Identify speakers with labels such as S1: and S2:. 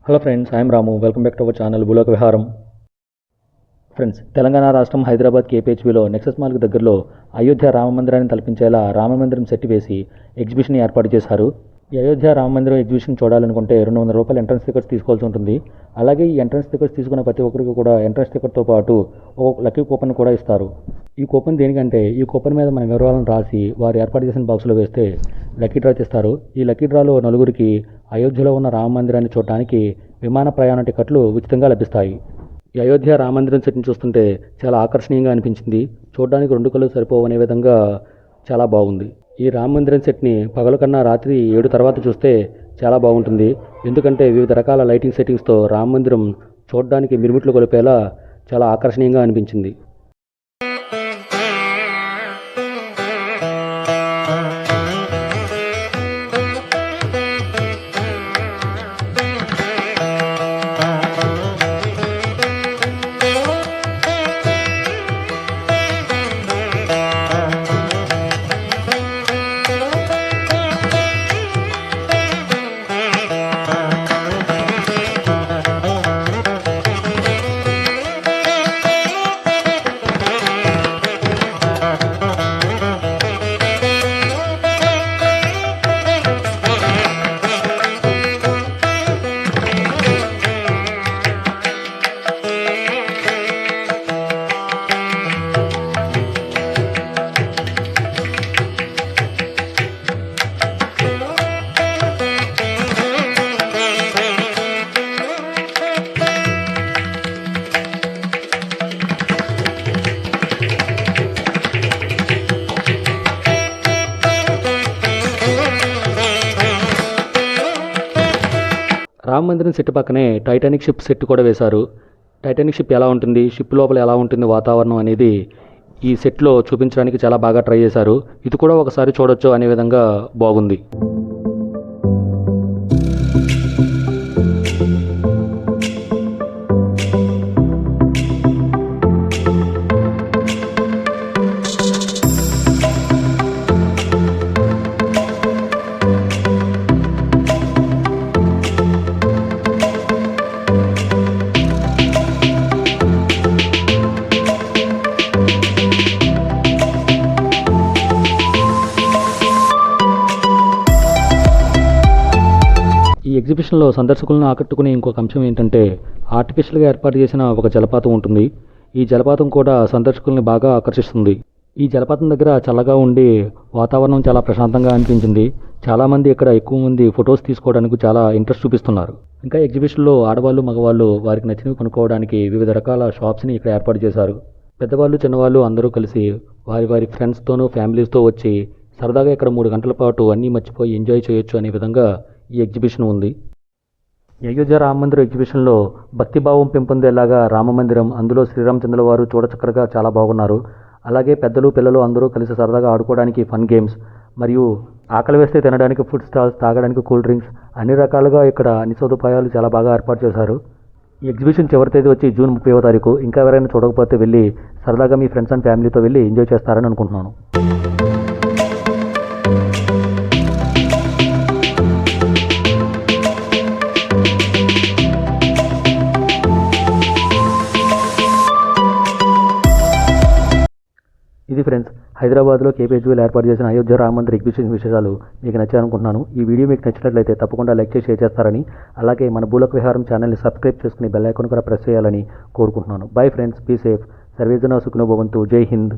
S1: Hello friends, I'm Ramu. Welcome back to our channel భూలోక విహారం. Friends, Telangana రాష్ట్రం Hyderabad కేపీహెచ్బీలో Nexus మాల్కి దగ్గరలో అయోధ్య రామ మందిరాన్ని తలపించేలా రామమందిరం సెట్ వేసి ఎగ్జిబిషన్ ఏర్పాటు చేశారు. ఈ అయోధ్య రామ మందిరం ఎగ్జిబిషన్ చూడాలనుకుంటే ₹200 ఎంట్రన్స్ టికెట్స్ తీసుకోవాల్సి ఉంటుంది. అలాగే ఈ ఎంట్రన్స్ టికెట్స్ తీసుకున్న ప్రతి ఒక్కరికి కూడా ఎంట్రన్స్ టికెట్తో పాటు ఒక లక్కీ కూపన్ కూడా ఇస్తారు. ఈ కూపన్ దేనికంటే ఈ కూపన్ మీద మన వివరాలను రాసి వారు ఏర్పాటు చేసిన బాక్స్లో వేస్తే లక్కీ డ్రా చేస్తారు. ఈ లక్కీ డ్రాలో నలుగురికి అయోధ్యలో ఉన్న రామ మందిరాన్ని చూడటానికి విమాన ప్రయాణ టికెట్లు ఉచితంగా లభిస్తాయి. ఈ అయోధ్య రామ మందిరం సెట్ని చూస్తుంటే చాలా ఆకర్షణీయంగా అనిపించింది. చూడడానికి 2 కళ్ళు సరిపోవనే విధంగా చాలా బాగుంది. ఈ రామ మందిరం సెట్ని పగల కన్నా రాత్రి 7 తర్వాత చూస్తే చాలా బాగుంటుంది. ఎందుకంటే వివిధ రకాల లైటింగ్ సెట్టింగ్స్తో రామ మందిరం చూడడానికి మిరుమిట్లు కొలిపేలా చాలా ఆకర్షణీయంగా అనిపించింది. రామ మందిరం సెట్ పక్కనే టైటానిక్ షిప్ సెట్ కూడా వేశారు. టైటానిక్ షిప్ ఎలా ఉంటుంది, షిప్ లోపల ఎలా ఉంటుంది వాతావరణం అనేది ఈ సెట్లో చూపించడానికి చాలా బాగా ట్రై చేశారు. ఇది కూడా ఒకసారి చూడొచ్చు అనే విధంగా బాగుంది. ఈ ఎగ్జిబిషన్లో సందర్శకులను ఆకట్టుకునే ఇంకొక అంశం ఏంటంటే ఆర్టిఫిషియల్గా ఏర్పాటు చేసిన ఒక జలపాతం ఉంటుంది. ఈ జలపాతం కూడా సందర్శకుల్ని బాగా ఆకర్షిస్తుంది. ఈ జలపాతం దగ్గర చల్లగా ఉండి వాతావరణం చాలా ప్రశాంతంగా అనిపించింది. చాలామంది ఇక్కడ ఎక్కువ మంది ఫొటోస్ తీసుకోవడానికి చాలా ఇంట్రెస్ట్ చూపిస్తున్నారు. ఇంకా ఎగ్జిబిషన్లో ఆడవాళ్ళు మగవాళ్ళు వారికి నచ్చినవి కొనుక్కోవడానికి వివిధ రకాల షాప్స్ని ఇక్కడ ఏర్పాటు చేశారు. పెద్దవాళ్ళు చిన్నవాళ్ళు అందరూ కలిసి వారి వారి ఫ్రెండ్స్తోనూ ఫ్యామిలీస్తో వచ్చి సరదాగా ఇక్కడ 3 గంటల పాటు అన్నీ మర్చిపోయి ఎంజాయ్ చేయొచ్చు అనే విధంగా ఈ ఎగ్జిబిషన్ ఉంది. అయోధ్య రామ మందిరం ఎగ్జిబిషన్లో భక్తిభావం పెంపొందేలాగా రామ మందిరం, అందులో శ్రీరామచంద్రుల వారు చూడచక్కగా చాలా బాగున్నారు. అలాగే పెద్దలు పిల్లలు అందరూ కలిసి సరదాగా ఆడుకోవడానికి ఫన్ గేమ్స్, మరియు ఆకలి వేస్తే తినడానికి ఫుడ్ స్టాల్స్, తాగడానికి కూల్ డ్రింక్స్, అన్ని రకాలుగా ఇక్కడ అన్ని సదుపాయాలు చాలా బాగా ఏర్పాటు చేశారు. ఈ ఎగ్జిబిషన్ చివరి తేదీ వచ్చి జూన్ 30వ తారీఖు. ఇంకా ఎవరైనా చూడకపోతే వెళ్ళి సరదాగా మీ ఫ్రెండ్స్ అండ్ ఫ్యామిలీతో వెళ్ళి ఎంజాయ్ చేస్తారని అనుకుంటున్నాను. ఇది ఫ్రెండ్స్, హైదరాబాద్లో కేపీహెచ్బీలో ఏర్పాటు చేసిన అయోధ్య రామ మందిర్ ఎగ్జిబిషన్ విశేషాలు మీకు నచ్చాయనుకుంటున్నాను. ఈ వీడియో మీకు నచ్చినట్లయితే తప్పకుండా లైక్ చేసి షేర్ చేస్తారని, అలాగే మన భూలోక విహారం ఛానల్ని సబ్స్క్రైబ్ చేసుకుని బెల్ ఐకాన్ కూడా ప్రెస్ చేయాలని కోరుకుంటున్నాను. బై ఫ్రెండ్స్, బీ సేఫ్, సర్వేజన సుఖినో భవంతు. జై హింద్.